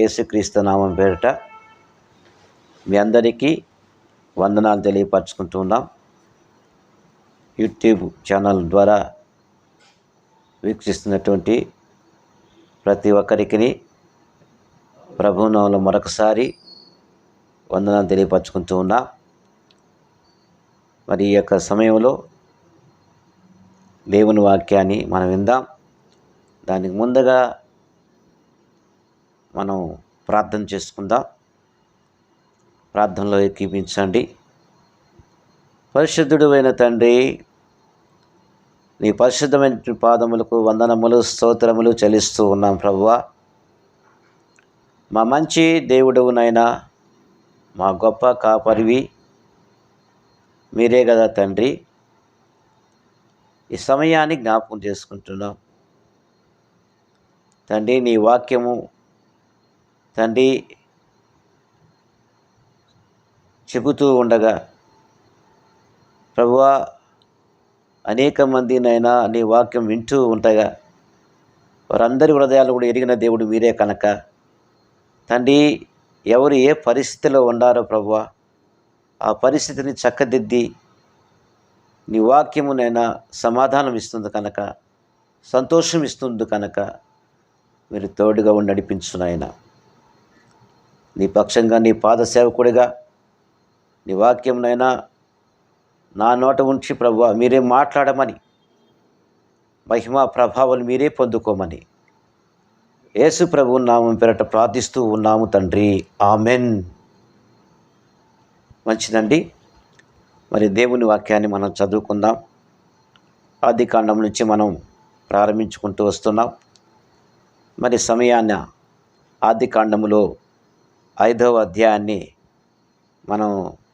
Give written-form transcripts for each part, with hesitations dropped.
యేసుక్రీస్తు నామం పేరిట మీ అందరికీ వందనాలు తెలియపరచుకుంటున్నాం. యూట్యూబ్ ఛానల్ ద్వారా వీక్షిస్తున్నటువంటి ప్రతి ఒక్కరికి ప్రభునామములో మరొకసారి వందనాలు తెలియపరచుకుంటూ ఉన్నా. మరి ఈ యొక్క సమయంలో దేవుని వాక్యాన్ని మనం విందాం. దానికి ముందుగా మనం ప్రార్థన చేసుకుందాం. ప్రార్థనలో ఏకీపించండి. పరిశుద్ధుడు అయిన తండ్రి, నీ పరిశుద్ధమైన పాదములకు వందనములు స్తోత్రములు చెల్లిస్తూ ఉన్నాం ప్రభువా. మా మంచి దేవుడవునైనా, మా గొప్ప కాపరివి మీరే కదా తండ్రి. ఈ సమయాన్ని జ్ఞాపకం చేసుకుంటున్నాం తండ్రి. నీ వాక్యము తండ్రి చెబుతూ ఉండగా ప్రభువా, అనేక మందినైనా నీ వాక్యం వింటూ ఉండగా వారందరి హృదయాలు కూడా ఎరిగిన దేవుడు మీరే కనుక తండ్రి, ఎవరు ఏ పరిస్థితిలో ఉండారో ప్రభువా, ఆ పరిస్థితిని చక్కదిద్ది నీ వాక్యమునైనా సమాధానం ఇస్తుంది కనుక, సంతోషం ఇస్తుంది కనుక మీరు తోడుగా ఉండి నడిపించునైనా. నీ పక్షంగా నీ పాద సేవకుడిగా నీ వాక్యంనైనా నా నోట ఉంచి ప్రభువా మీరే మాట్లాడమని, మహిమా ప్రభావాలు మీరే పొందుకోమని యేసు ప్రభువు నామం పేరట ప్రార్థిస్తూ ఉన్నాము తండ్రి. ఆమెన్. మంచిదండి. మరి దేవుని వాక్యాన్ని మనం చదువుకుందాం. ఆదికాండం నుంచి మనం ప్రారంభించుకుంటూ వస్తున్నాం. మరి సమయాన్ని ఆదికాండములో 5వ అధ్యాయాన్ని మనం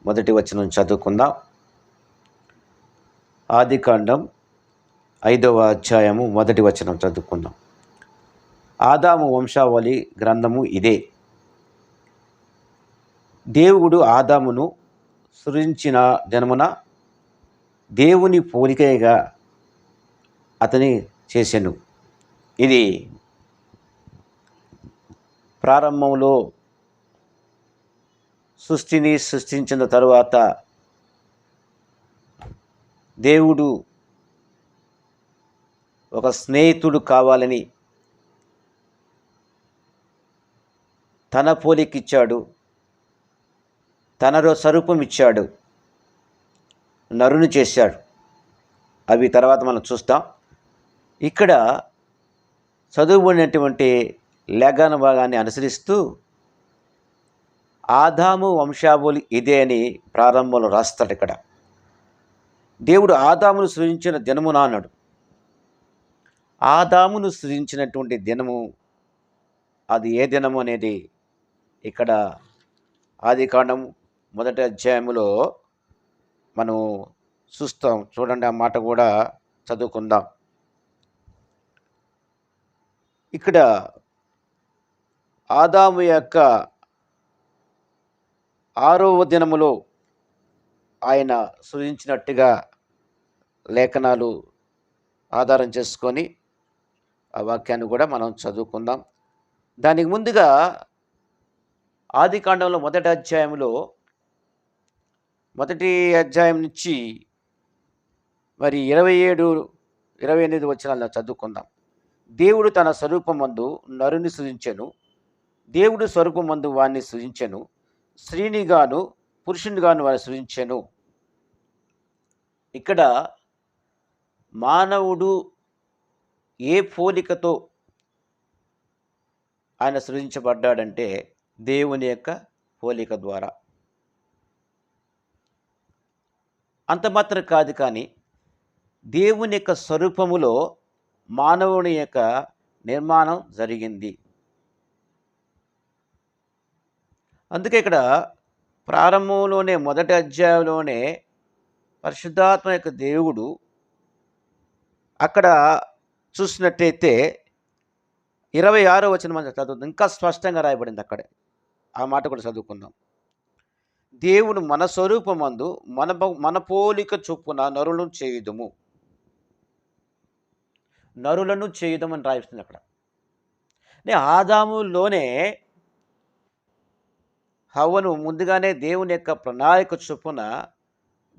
మొదటి వచనం చదువుకుందాం. ఆదికాండం 5వ అధ్యాయము మొదటి వచనం చదువుకుందాం. ఆదాము వంశావళి గ్రంథము ఇదే. దేవుడు ఆదామును సృజించిన దినమున దేవుని పోలికగా అతని చేసెను. ఇది ప్రారంభంలో సృష్టిని సృష్టించిన తరువాత దేవుడు ఒక స్నేహితుడు కావాలని తన పోలికిచ్చాడు, తన స్వరూపం ఇచ్చాడు, నరుని చేశాడు. అవి తర్వాత మనం చూస్తాం. ఇక్కడ చదువుబడినటువంటి లేఖన భాగాన్ని అనుసరిస్తూ ఆదాము వంశావళి ఇదే అని ప్రారంభంలో రాస్తాడు. ఇక్కడ దేవుడు ఆదామును సృజించిన దినమున అన్నాడు. ఆదామును సృజించినటువంటి దినము అది ఏ దినము అనేది ఇక్కడ ఆదికాండం మొదటి అధ్యాయములో మనం చూస్తాం. చూడండి, ఆ మాట కూడా చదువుకుందాం. ఇక్కడ ఆదాము యొక్క 6వ దినములో ఆయన సృజించినట్టుగా లేఖనాలు ఆధారం చేసుకొని ఆ వాక్యాన్ని కూడా మనం చదువుకుందాం. దానికి ముందుగా ఆదికాండంలో మొదటి అధ్యాయం నుంచి మరి 27, 28 వచనాలను చదువుకుందాం. దేవుడు తన స్వరూపమందు నరుని సృజించెను. దేవుడు స్వరూపమందు వాణ్ణి సృజించెను. స్త్రీనిగాను పురుషునిగాను వారిని సృజించెను. ఇక్కడ మానవుడు ఏ పోలికతో ఆయన సృజించబడ్డాడంటే దేవుని యొక్క పోలిక ద్వారా. అంత మాత్రం కాదు, కానీ దేవుని యొక్క స్వరూపములో మానవుని యొక్క నిర్మాణం జరిగింది. అందుకే ఇక్కడ ప్రారంభంలోనే మొదటి అధ్యాయంలోనే పరిశుద్ధాత్మ యొక్క దేవుడు అక్కడ చూసినట్టయితే 26వ వచనం మనం చదువుతుంది. ఇంకా స్పష్టంగా రాయబడింది అక్కడే. ఆ మాట కూడా చదువుకుందాం. దేవుడు మన స్వరూపమందు మన పోలిక చొప్పున నరులను చేయుదుము. నరులను చేయుదామని రాయిస్తుంది అక్కడ. ఆదాములోనే హవ్వను ముందుగానే దేవుని యొక్క ప్రణాళిక చొప్పున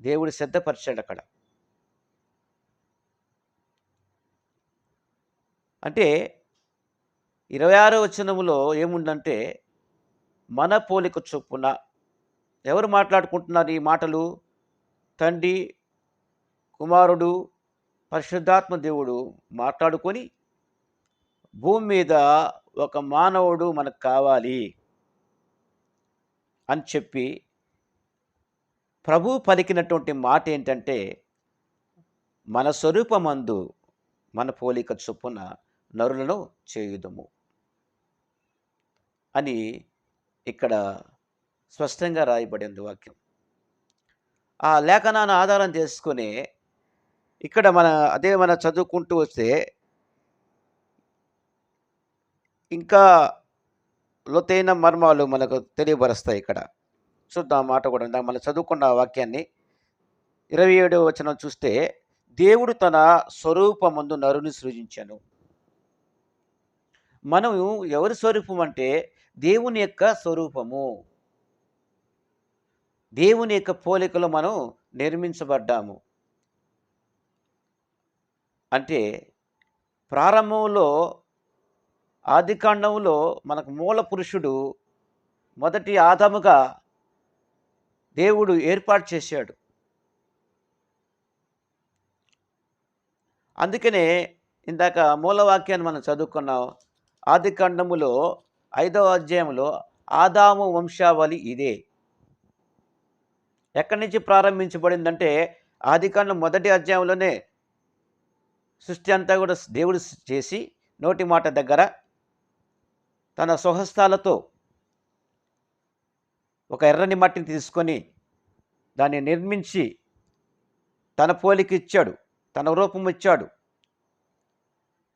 దేవుడు సిద్ధపరిచాడు అక్కడ. అంటే 26వ వచనములో ఏముందంటే, మన పోలిక చొప్పున. ఎవరు మాట్లాడుకుంటున్నారు ఈ మాటలు? తండ్రి, కుమారుడు, పరిశుద్ధాత్మ దేవుడు మాట్లాడుకొని, భూమి మీద ఒక మానవుడు మనకు కావాలి అని చెప్పి ప్రభువు పలికినటువంటి మాట ఏంటంటే, మన స్వరూపమందు మన పోలిక చొప్పున నరులను చేయుదుము అని ఇక్కడ స్పష్టంగా రాయబడింది వాక్యం. ఆ లేఖనాన్ని ఆధారం చేసుకుని ఇక్కడ మన చదువుకుంటూ వస్తే ఇంకా లోతైన మర్మాలు మనకు తెలియబరుస్తాయి ఇక్కడ. చూద్దాం మాట కూడా మనం చదువుకున్న వాక్యాన్ని 27వ వచనం చూస్తే, దేవుడు తన స్వరూపమందు నరుని సృజించెను. మనం ఎవరి స్వరూపం అంటే దేవుని యొక్క స్వరూపము. దేవుని యొక్క పోలికలో మనం నిర్మించబడ్డాము. అంటే ప్రారంభంలో ఆదికాండంలో మనకు మూల పురుషుడు మొదటి ఆదాముగా దేవుడు ఏర్పాటు చేశాడు. అందుకనే ఇందాక మూలవాక్యాన్ని మనం చదువుకున్నాం. ఆదికాండములో 5వ అధ్యాయంలో ఆదాము వంశావళి ఇదే. ఎక్కడి నుంచి ప్రారంభించబడిందంటే ఆదికాండం మొదటి అధ్యాయంలోనే సృష్టి అంతా కూడా దేవుడు చేసి నోటి మాట దగ్గర తన స్వహస్తాలతో ఒక ఎర్రని మట్టిని తీసుకొని దాన్ని నిర్మించి తన పోలిక ఇచ్చాడు, తన రూపం ఇచ్చాడు.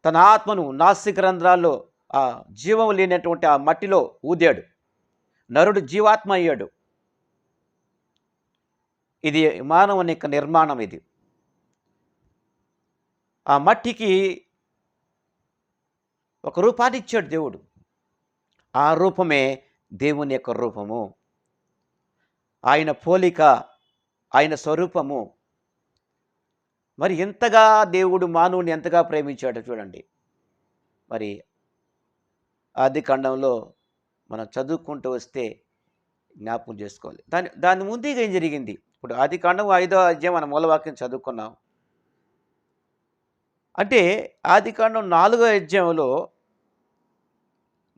తన ఆత్మను నాసిక రంధ్రాల్లో ఆ జీవం లేనటువంటి ఆ మట్టిలో ఊదాడు. నరుడు జీవాత్మ అయ్యాడు. ఇది మానవుని యొక్క నిర్మాణం. ఇది ఆ మట్టికి ఒక రూపాన్ని ఇచ్చాడు దేవుడు. ఆ రూపమే దేవుని యొక్క రూపము, ఆయన పోలిక, ఆయన స్వరూపము. మరి ఎంతగా దేవుడు మానవుని ఎంతగా ప్రేమించాడో చూడండి. మరి ఆదికాండంలో మనం చదువుకుంటూ వస్తే జ్ఞాపకం చేసుకోవాలి. దాని ముందుగా ఏం జరిగింది? ఇప్పుడు ఆదికాండం 5వ అధ్యాయం మన మూలవాక్యం చదువుకున్నాం. అంటే ఆదికాండం 4వ అధ్యాయంలో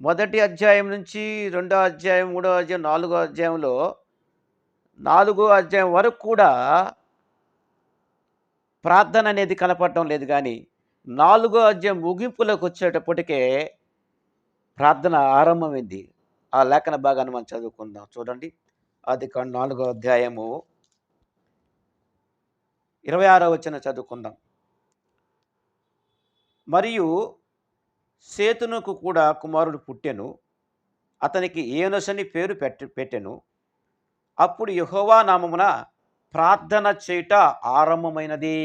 మొదటి అధ్యాయం నుంచి 2వ అధ్యాయం, 3వ అధ్యాయం, 4వ అధ్యాయంలో 4వ అధ్యాయం వరకు కూడా ప్రార్థన అనేది కనపడటం లేదు. కానీ 4వ అధ్యాయం ముగింపులోకి వచ్చేటప్పటికే ప్రార్థన ఆరంభమైంది. ఆ లేఖన భాగాన్ని మనం చదువుకుందాం. చూడండి, ఆదికాండం 4వ అధ్యాయము 26వ వచనం చదువుకుందాం. మరియు సేతునకు కూడా కుమారుడు పుట్టెను, అతనికి ఏనోషు అని పేరు పెట్టెను. అప్పుడు యెహోవా నామమున ప్రార్థన చేయుట ఆరంభమైనది.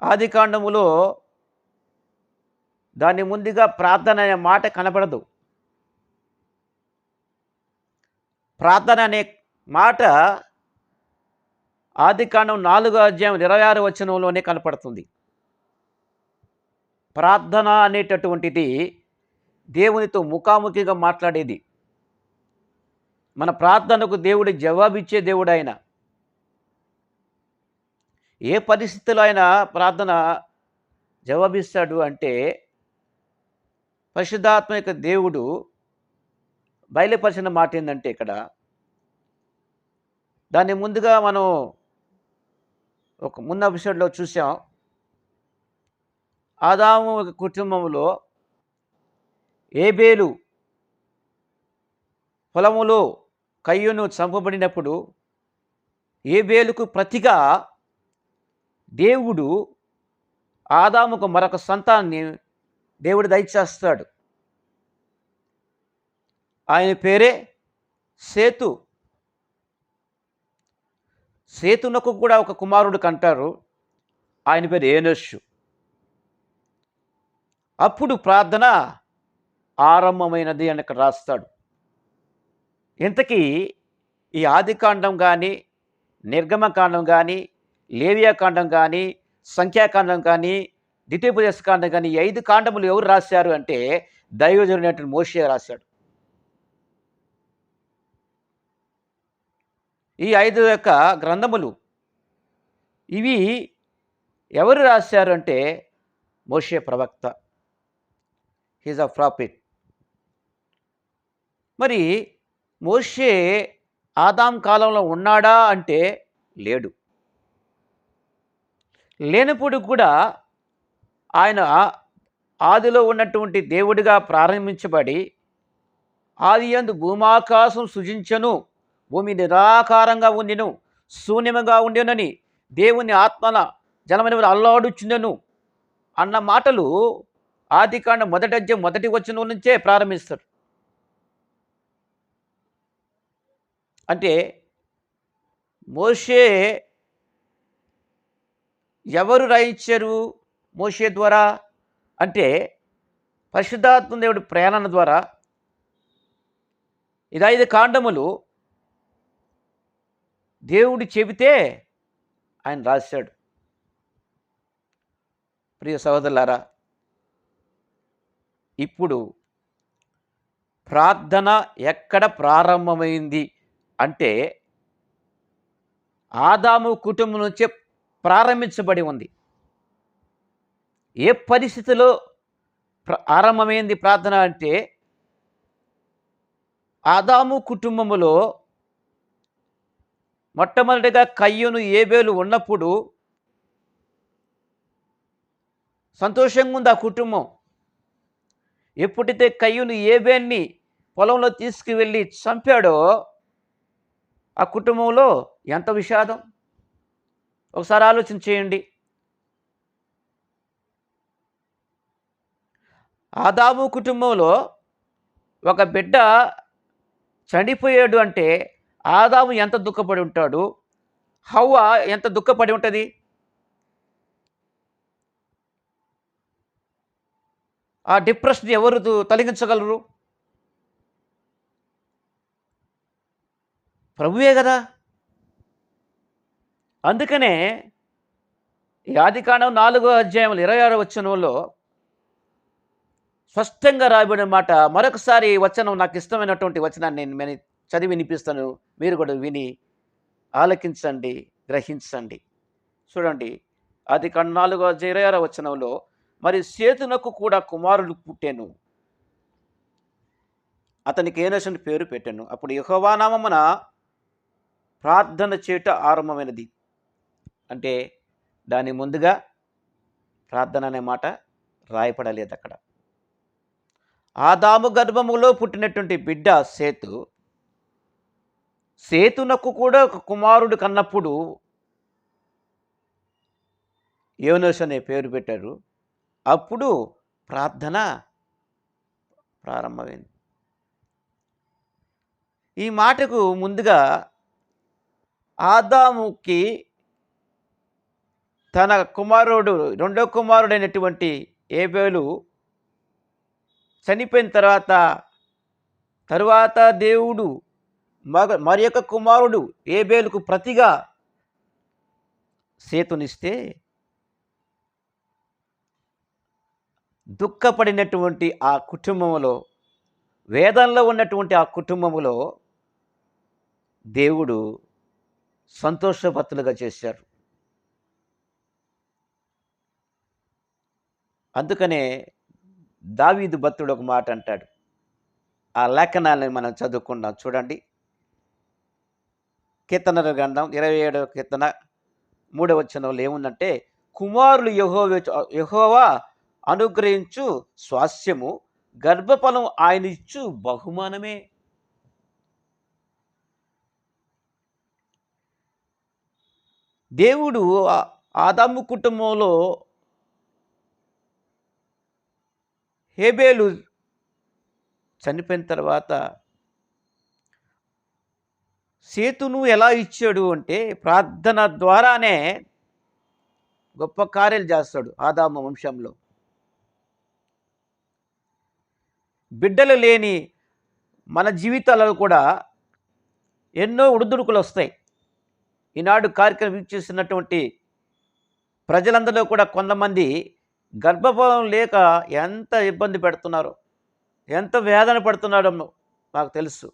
ఆదికాండములో దాని ముందుగా ప్రార్థన అనే మాట కనపడదు. ప్రార్థన అనే మాట ఆదికాండం 4వ అధ్యాయం 26వ వచనంలోనే కనపడుతుంది. ప్రార్థన అనేటటువంటిది దేవునితో ముఖాముఖిగా మాట్లాడేది. మన ప్రార్థనకు దేవుడు జవాబిచ్చే దేవుడు. ఆయన ఏ పరిస్థితిలో అయినా ప్రార్థన జవాబిస్తాడు అంటే పరిశుద్ధాత్మ యొక్క దేవుడు బయలుపరిచిన మాట ఏంటంటే ఇక్కడ దాన్ని ముందుగా మనం ఒక ముందు ఎపిసోడ్లో చూసాం. ఆదాము కుటుంబంలో ఏబేలు పొలములో కయ్యూను చంపబడినప్పుడు ఏబేలుకు ప్రతిగా దేవుడు ఆదాముకు మరొక సంతానాన్ని దేవుడు దయచేస్తాడు. ఆయన పేరే సేతు. సేతునకు కూడా ఒక కుమారుడు కంటారు, ఆయన పేరు ఏనోషు. అప్పుడు ప్రార్థన ఆరంభమైనది అని ఇక్కడ రాస్తాడు. ఇంతకీ ఈ ఆదికాండం కానీ, నిర్గమకాండం కానీ, లేవియాకాండం కానీ, సంఖ్యాకాండం కానీ, ద్వితీయోపదేశకాండం కానీ, ఈ 5 కాండములు ఎవరు రాశారు అంటే దైవజనుడైనటువంటి మోషే రాశాడు. ఈ 5 యొక్క గ్రంథములు ఇవి ఎవరు రాశారు అంటే మోషే ప్రవక్త. He's a prophet. మరి మోషే ఆదాం కాలంలో ఉన్నాడా అంటే లేడు. లేనప్పుడు కూడా ఆయన ఆదిలో ఉన్నటువంటి దేవుడిగా ప్రారంభించబడి ఆదియందు భూమాకాశం సృజించెను, భూమి నిరాకారంగా ఉండెను, శూన్యముగా ఉండెనని దేవుని ఆత్మన జలమైన అల్లాడుచుండెను అన్న మాటలు ఆదికాండం 1వ అధ్యాయం 1వ వచనం నుంచే ప్రారంభిస్తారు. అంటే మోషే ఎవరు రాయించారు మోషే ద్వారా అంటే పరిశుద్ధాత్మ దేవుడి ప్రేరణ ద్వారా. ఇది 5 కాండములు దేవుడు చెబితే ఆయన రాశాడు. ప్రియ సహోదరులారా, ఇప్పుడు ప్రార్థన ఎక్కడ ప్రారంభమైంది అంటే ఆదాము కుటుంబం నుంచే ప్రారంభించబడి ఉంది. ఏ పరిస్థితిలో ఆరంభమైంది ప్రార్థన అంటే ఆదాము కుటుంబములో మొట్టమొదటిగా కయ్యూను ఏబేలు ఉన్నప్పుడు సంతోషంగా ఉంది ఆ కుటుంబం. ఎప్పుడైతే కయ్యూను ఏబేల్ని పొలంలో తీసుకువెళ్ళి చంపాడో ఆ కుటుంబంలో ఎంత విషాదం ఒకసారి ఆలోచన చేయండి. ఆదాము కుటుంబంలో ఒక బిడ్డ చనిపోయాడు అంటే ఆదాము ఎంత దుఃఖపడి ఉంటాడు, హవ్వ ఎంత దుఃఖపడి ఉంటుంది. ఆ డిప్రెషన్ ఎవరు తొలగించగలరు? ప్రభువే కదా. అందుకనే ఈ ఆదికాండం 4వ అధ్యాయం 26వ వచనంలో స్పష్టంగా రాయబడిన మాట. మరొకసారి వచనం, నాకు ఇష్టమైనటువంటి వచనాన్ని నేను చదివి వినిపిస్తాను, మీరు కూడా విని ఆలకించండి, గ్రహించండి. చూడండి, ఆదికాండం 4వ అధ్యాయం 26వ వచనంలో, మరి సేతునకు కూడా కుమారుడు పుట్టెను, అతనికి ఏనోషు అని పేరు పెట్టెను. అప్పుడు యెహోవా నామమున ప్రార్థన చేయుట ఆరంభమైనది. అంటే దాని ముందుగా ప్రార్థన అనే మాట రాయపడలేదు అక్కడ. ఆదాము గర్భములో పుట్టినటువంటి బిడ్డ సేతు, సేతునకు కూడా ఒక కుమారుడు కన్నప్పుడు ఏనోషు అనే పేరు పెట్టారు. అప్పుడు ప్రార్థన ప్రారంభమైంది. ఈ మాటకు ముందుగా ఆదాముకి తన కుమారుడు, రెండో కుమారుడైనటువంటి ఏబేలు చనిపోయిన తరువాత దేవుడు మరి యొక్క కుమారుడు ఏబేలుకు ప్రతిగా సేతునిస్తే దుఃఖపడినటువంటి ఆ కుటుంబంలో, వేదనలో ఉన్నటువంటి ఆ కుటుంబంలో దేవుడు సంతోషభర్తలుగా చేశారు. అందుకనే దావీదు భక్తుడు ఒక మాట అంటాడు. ఆ లేఖనాలను మనం చదువుకున్నాం. చూడండి, కీర్తనల గ్రంథం 27వ కీర్తన 3వ వచనంలో ఏముందంటే, కుమారులు యెహోవా అనుగ్రహించు స్వాస్యము, గర్భఫలం ఆయన ఇచ్చు బహుమానమే. దేవుడు ఆదాము కుటుంబంలో హేబేలు చనిపోయిన తర్వాత సేతును ఎలా ఇచ్చాడు అంటే ప్రార్థన ద్వారానే గొప్ప కార్యాలు చేస్తాడు ఆదాము వంశంలో. బిడ్డలు లేని మన జీవితాలలో కూడా ఎన్నో ఒడిదుడుకులు వస్తాయి. ఈనాడు కార్యక్రమం వీక్షిస్తున్నటువంటి ప్రజలందరిలో కూడా కొంతమంది గర్భఫలం లేక ఎంత ఇబ్బంది పెడుతున్నారో, ఎంత వేదన పడుతున్నారో నాకు తెలుసు.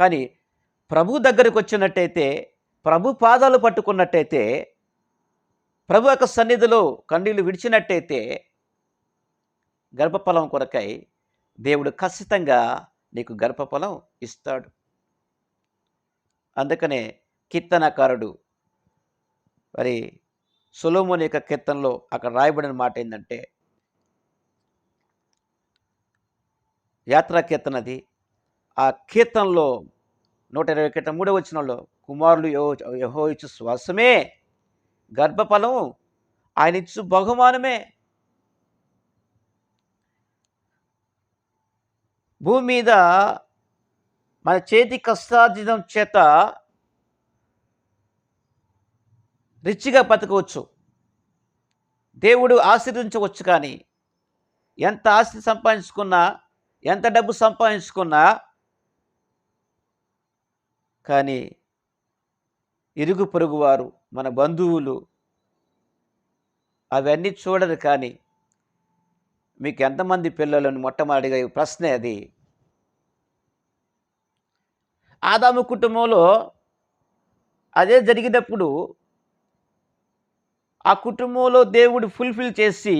కానీ ప్రభు దగ్గరికి వచ్చినట్టయితే, ప్రభు పాదాలు పట్టుకున్నట్టయితే, ప్రభు యొక్క సన్నిధిలో కన్నీళ్లు విడిచినట్టయితే గర్భఫలం కొరకై దేవుడు ఖచ్చితంగా నీకు గర్భఫలం ఇస్తాడు. అందుకనే కీర్తనకారుడు మరి సొలొమోను యొక్క కీర్తనలో అక్కడ రాయబడిన మాట ఏంటంటే, యాత్రా కీర్తనది. ఆ కీర్తనలో 120 కీర్తన 3వ వచనంలో, కుమారులు యెహోవా ఇచ్చు శ్వాసమే, గర్భఫలం ఆయన ఇచ్చు బహుమానమే. భూమి మీద మన చేతి కష్టార్జితం చేత రిచ్గా బతకవచ్చు, దేవుడు ఆశీర్వదించవచ్చు. కానీ ఎంత ఆస్తి సంపాదించుకున్నా, ఎంత డబ్బు సంపాదించుకున్నా, కానీ ఇరుగు పొరుగువారు, మన బంధువులు అవన్నీ చూడరు. కానీ మీకు ఎంతమంది పిల్లలను మొట్టమొదటిగా ప్రశ్నే అది. ఆదాము కుటుంబంలో అదే జరిగినప్పుడు ఆ కుటుంబంలో దేవుడు ఫుల్ఫిల్ చేసి,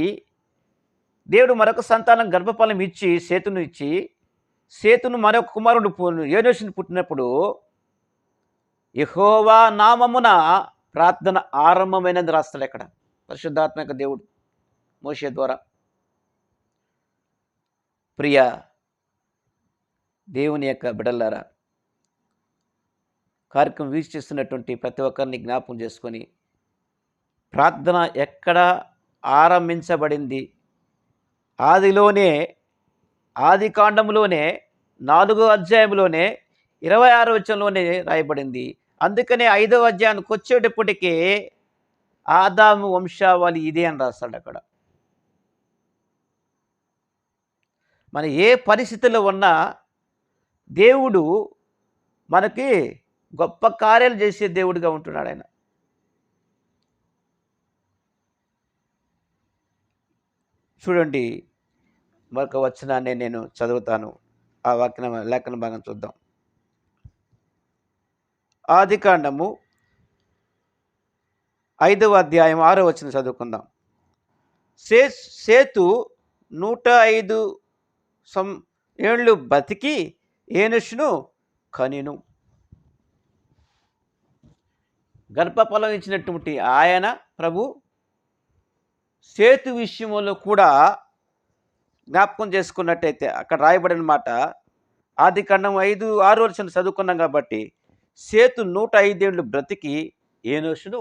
దేవుడు మరొక సంతానం గర్భఫలం ఇచ్చి, సేతును ఇచ్చి, సేతును మరొక కుమారుడు ఏనోషుని పుట్టినప్పుడు యెహోవా నామమున ప్రార్థన ఆరంభమైనది రాస్తాడు అక్కడ పరిశుద్ధాత్మక దేవుడు మోషే ద్వారా. ప్రియ దేవుని యొక్క బిడ్డలారా, కార్యక్రమం వీక్షిస్తున్నటువంటి ప్రతి ఒక్కరిని జ్ఞాపకం చేసుకొని, ప్రార్థన ఎక్కడ ఆరంభించబడింది? ఆదిలోనే, ఆది కాండంలోనే 4వ అధ్యాయంలోనే 26వ వచనంలోనే రాయబడింది. అందుకనే 5వ అధ్యాయానికి వచ్చేటప్పటికే ఆదాము వంశావళి ఇదే అని రాస్తాడు అక్కడ. మన ఏ పరిస్థితిలో ఉన్నా దేవుడు మనకి గొప్ప కార్యాలు చేసే దేవుడిగా ఉంటున్నాడు ఆయన. చూడండి, మరొక వచనాన్ని నేను చదువుతాను. ఆ లేఖన భాగం చూద్దాం. ఆదికాండము 5వ అధ్యాయం 6వ వచనం చదువుకుందాం. సేతు 105 ఏళ్ళు బతికి ఏనుషును కనెను. గర్భఫలం ఇచ్చినటువంటి ఆయన ప్రభు సేతు విషయంలో కూడా జ్ఞాపకం చేసుకున్నట్టయితే అక్కడ రాయబడిన మాట ఆదికాండం 5:6 వచనం చదువుకున్నాం కాబట్టి, సేతు 105 ఏళ్ళు బ్రతికి ఏనోషును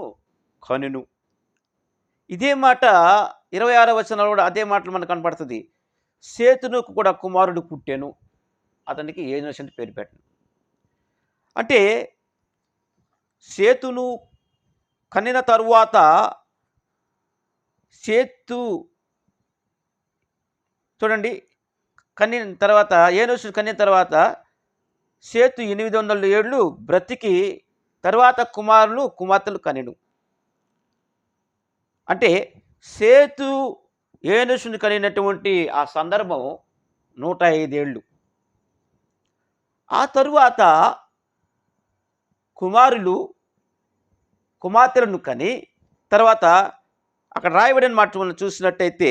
కనెను. ఇదే మాట 26వ వచనంలో కూడా అదే మాటలు మనకు కనపడుతుంది. సేతునుకు కూడా కుమారుడు పుట్టెను, అతనికి ఏనోషు అని పేరు పెట్టను. అంటే సేతును కనిన తరువాత, సేతు చూడండి కన్నిన తర్వాత, ఏనోషు కన్నిన తర్వాత సేతు 800 ఏళ్ళు బ్రతికి తర్వాత కుమారులు కుమార్తెలు కనెను. అంటే సేతు ఏనోషుని కనినటువంటి ఆ సందర్భం 105 ఏళ్ళు. ఆ తరువాత కుమారులు కుమార్తెలను కని తర్వాత అక్కడ రాయబడిన మాట మనం చూసినట్టయితే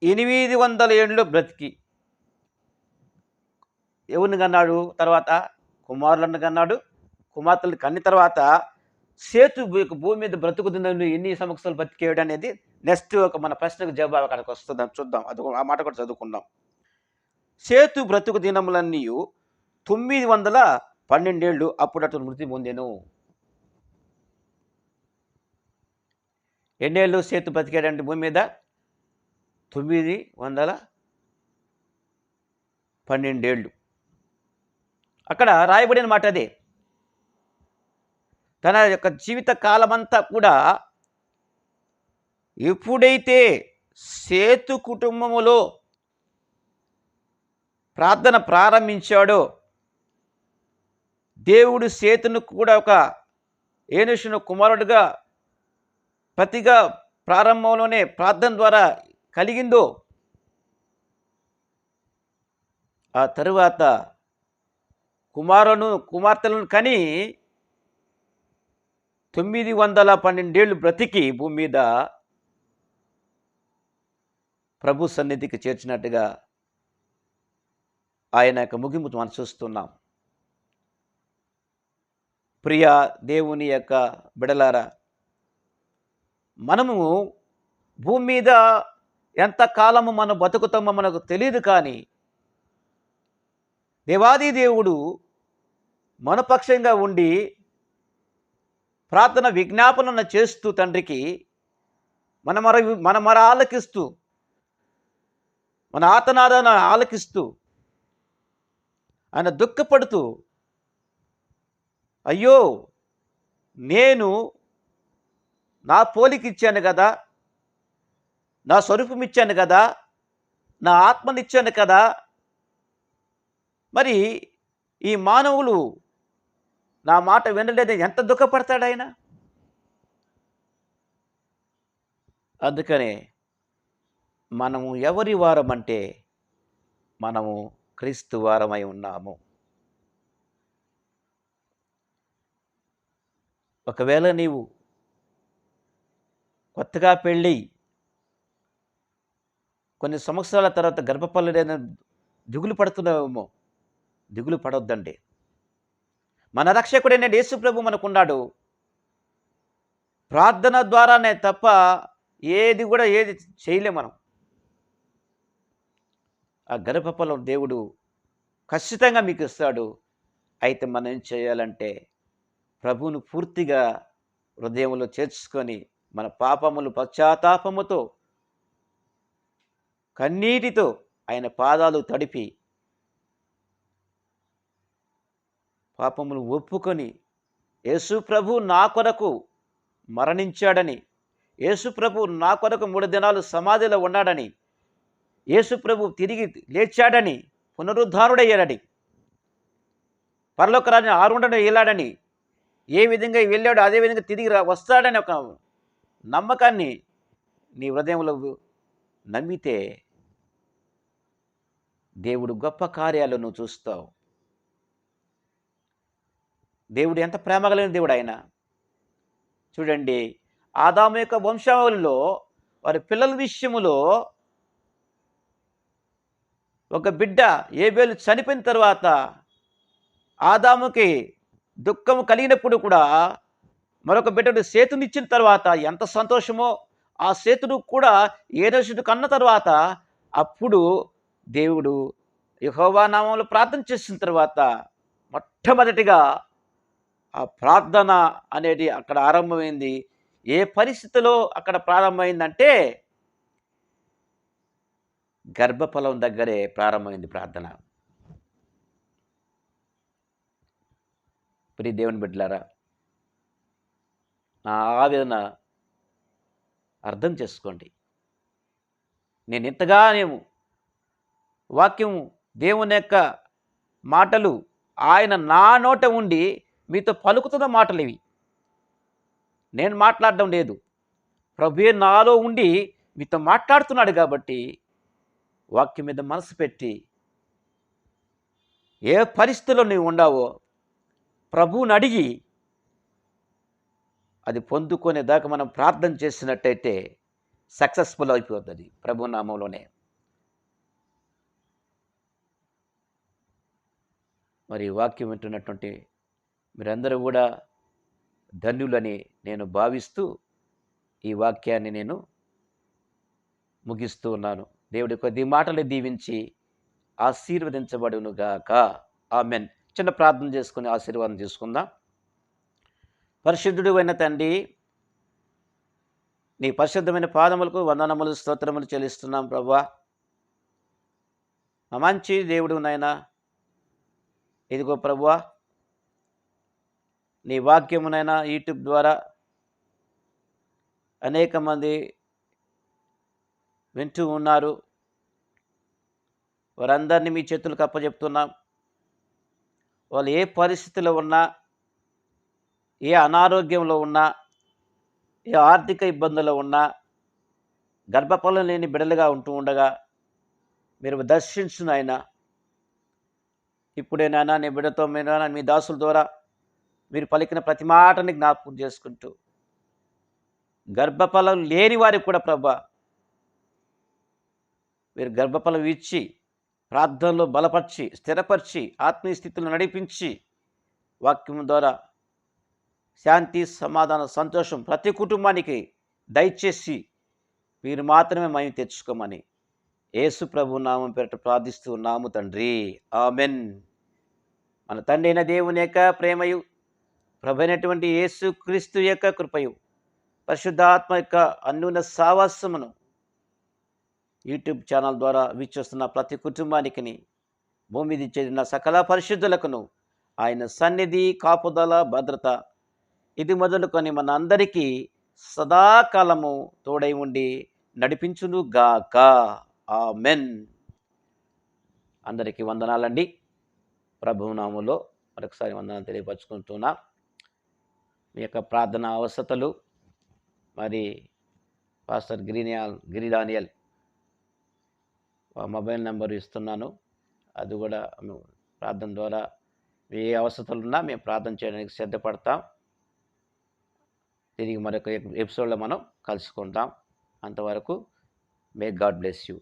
800 ఏళ్ళు బ్రతికి ఎవరిని కన్నాడు? తర్వాత కుమారులను కన్నాడు, కుమార్తెలను కన్ని తర్వాత సేతు భూమి మీద బ్రతుకుతుందని ఎన్ని సంవత్సరాలు బతికేయడం అనేది నెక్స్ట్ ఒక మన ప్రశ్నకు జవాబు అక్కడికి వస్తుందని చూద్దాం. అది ఆ మాట కూడా చదువుకుందాం. సేతు బ్రతుకు దినములన్నీ 912 ఏళ్ళు, అప్పుడు అతను మృతి పొందెను. ఎన్నేళ్ళు సేతు బ్రతికాడంటే భూమి మీద? 912 ఏళ్ళు. అక్కడ రాయబడిన మాట అదే. తన యొక్క జీవిత కాలమంతా కూడా ఎప్పుడైతే సేతు కుటుంబములో ప్రార్థన ప్రారంభించాడో, దేవుడు సేతును కూడా ఒక ఏనుషును కుమారుడుగా ప్రతిగా ప్రారంభంలోనే ప్రార్థన ద్వారా కలిగిందో, ఆ తరువాత కుమార్తెలను కని 912 ఏళ్ళు బ్రతికి భూమి మీద ప్రభు సన్నిధికి చేర్చినట్టుగా ఆయన యొక్క ముగింపు మనం చూస్తున్నాం. ప్రియ దేవుని యొక్క బిడలారా, మనము భూమి మీద ఎంతకాలము మనం బతుకుతామో మనకు తెలియదు, కానీ దేవాది దేవుడు మనపక్షంగా ఉండి ప్రార్థన విజ్ఞాపన చేస్తూ తండ్రికి మన మర ఆలకిస్తూ, మన ఆతనాదన ఆలకిస్తూ, ఆయన దుఃఖపడుతూ, అయ్యో నేను నా పోలిక ఇచ్చాను కదా, నా స్వరూపం ఇచ్చాను కదా, నా ఆత్మనిచ్చాను కదా, మరి ఈ మానవులు నా మాట వినలేదని ఎంత దుఃఖపడతాడు ఆయన. అందుకనే మనము ఎవరి వారమంటే మనము క్రీస్తు వారమై ఉన్నాము. ఒకవేళ నీవు కొత్తగా పెళ్ళి కొన్ని సంవత్సరాల తర్వాత గర్భఫలమైన దిగులు పడుతున్నావేమో. దిగులు పడొద్దండి. మన రక్షకుడైన యేసు ప్రభు మనకున్నాడు. ప్రార్థన ద్వారానే తప్ప ఏది చేయలేం మనం. ఆ గర్భఫలం దేవుడు ఖచ్చితంగా మీకు ఇస్తాడు. అయితే మనం ఏం చేయాలంటే ప్రభువును పూర్తిగా హృదయంలో చేర్చుకొని మన పాపములు పశ్చాత్తాపముతో కన్నీటితో ఆయన పాదాలు తడిపి పాపములు ఒప్పుకొని, యేసు ప్రభు నా కొరకు మరణించాడని, యేసు ప్రభు నా కొరకు 3 దినాలు సమాధిలో ఉన్నాడని, యేసు ప్రభు తిరిగి లేచాడని, పునరుద్ధారుడయ్యాడని, పరలోక రాజ్యం ఆరుండను వెళ్ళాడని, ఏ విధంగా వెళ్ళాడో అదే విధంగా తిరిగి వస్తాడని ఒక నమ్మకాన్ని నీ హృదయంలో నమ్మితే దేవుడు గొప్ప కార్యాలు నువ్వు చూస్తావు. దేవుడు ఎంత ప్రేమ కలిగిన దేవుడు ఆయన. చూడండి, ఆదాము యొక్క వంశావళిలో వారి పిల్లల విషయములో ఒక బిడ్డ ఏబేలు చనిపోయిన తర్వాత ఆదాముకి దుఃఖము కలిగినప్పుడు కూడా మరొక బిడ్డడు సేతునిచ్చిన తర్వాత ఎంత సంతోషమో, ఆ సేతుడు కూడా ఏనోషుడు కన్న తర్వాత అప్పుడు దేవుడు యెహోవా నామములో ప్రార్థన చేసిన తర్వాత మొట్టమొదటిగా ఆ ప్రార్థన అనేది అక్కడ ఆరంభమైంది. ఏ పరిస్థితిలో అక్కడ ప్రారంభమైందంటే గర్భఫలం దగ్గరే ప్రారంభమైంది ప్రార్థన. ప్రియ దేవుని బిడ్డలారా, నా ఆవేదన అర్థం చేసుకోండి. నేను ఇంతగానేమో వాక్యము, దేవుని యొక్క మాటలు ఆయన నా నోట ఉండి మీతో పలుకుతున్న మాటలు ఇవి. నేను మాట్లాడడం లేదు, ప్రభువే నాలో ఉండి మీతో మాట్లాడుతున్నాడు. కాబట్టి వాక్యం మీద మనసు పెట్టి ఏ పరిస్థితిలో నీవు ఉండావో ప్రభువుని అడిగి అది పొందుకునే దాకా మనం ప్రార్థన చేసినట్టయితే సక్సెస్ఫుల్ అయిపోతుంది ప్రభు నామంలోనే. మరి వాక్యం వింటున్నటువంటి మీరందరూ కూడా ధన్యులని నేను భావిస్తూ ఈ వాక్యాన్ని నేను ముగిస్తూ ఉన్నాను. దేవుడి కొద్ది మాటలు దీవించి ఆశీర్వదించబడునుగాక. ఆమెన్. చిన్న ప్రార్థన చేసుకుని ఆశీర్వాదం తీసుకుందాం. పరిశుద్ధుడు అయిన తండ్రి, నీ పరిశుద్ధమైన పాదములకు వందనములు స్తోత్రములు చెల్లిస్తున్నాం ప్రభువా. మంచి దేవుడు నాయనా, ఇదిగో ప్రభువా, నీ వాక్యమునైనా యూట్యూబ్ ద్వారా అనేక మంది వింటూ ఉన్నారు. వారందరినీ మీ చేతులకు అప్పచెప్తున్నాం. వాళ్ళు ఏ పరిస్థితిలో ఉన్నా, ఏ అనారోగ్యంలో ఉన్నా, ఏ ఆర్థిక ఇబ్బందుల్లో ఉన్నా, గర్భఫలం లేని బిడ్డలుగా ఉంటూ ఉండగా మీరు దర్శించు నాయనా. ఇప్పుడే నాయనా నీ బిడ్డతో మీరు మీ దాసుల ద్వారా మీరు పలికిన ప్రతి మాటని జ్ఞాపకం చేసుకుంటూ, గర్భఫలం లేని వారికి కూడా ప్రభా మీరు గర్భఫలం ఇచ్చి, ప్రార్థనలో బలపరిచి, స్థిరపరిచి, ఆత్మీయ స్థితిలో నడిపించి, వాక్యం ద్వారా శాంతి, సమాధానం, సంతోషం ప్రతి కుటుంబానికి దయచేసి మీరు మాత్రమే మహిమ తెచ్చుకోమని యేసు ప్రభు నామం పేరిట ప్రార్థిస్తూ ఉన్నాము తండ్రి. ఆమెన్. మన తండ్రి అయిన దేవుని యొక్క ప్రేమయు, ప్రభు అయినటువంటి యేసు క్రీస్తు యొక్క కృపయు, పరిశుద్ధాత్మ యొక్క అన్యూన సావాసమును యూట్యూబ్ ఛానల్ ద్వారా వీక్షిస్తున్న ప్రతి కుటుంబానికి, భూమి మీద చేరిన సకల పరిశుద్ధులకును ఆయన సన్నిధి, కాపుదల, భద్రత ఇది మొదలుకొని మన అందరికీ సదాకాలము తోడై ఉండి నడిపించును గాక. ఆమెన్. అందరికీ వందనాలండి. ప్రభువు నామములో మరొకసారి వందనాలు తెలియపరచుకుంటున్నా. మీ యొక్క ప్రార్థన అవసరతలు మరి పాస్టర్ గిరి దానియల్ మొబైల్ నెంబర్ ఇస్తున్నాను. అది కూడా ప్రార్థన ద్వారా ఏ అవసరతలు ఉన్నా మేము ప్రార్థన చేయడానికి సిద్ధపడతాం. తిరిగి మరొక ఎపిసోడ్లో మనం కలుసుకుంటాం. అంతవరకు మే గాడ్ బ్లెస్ యూ.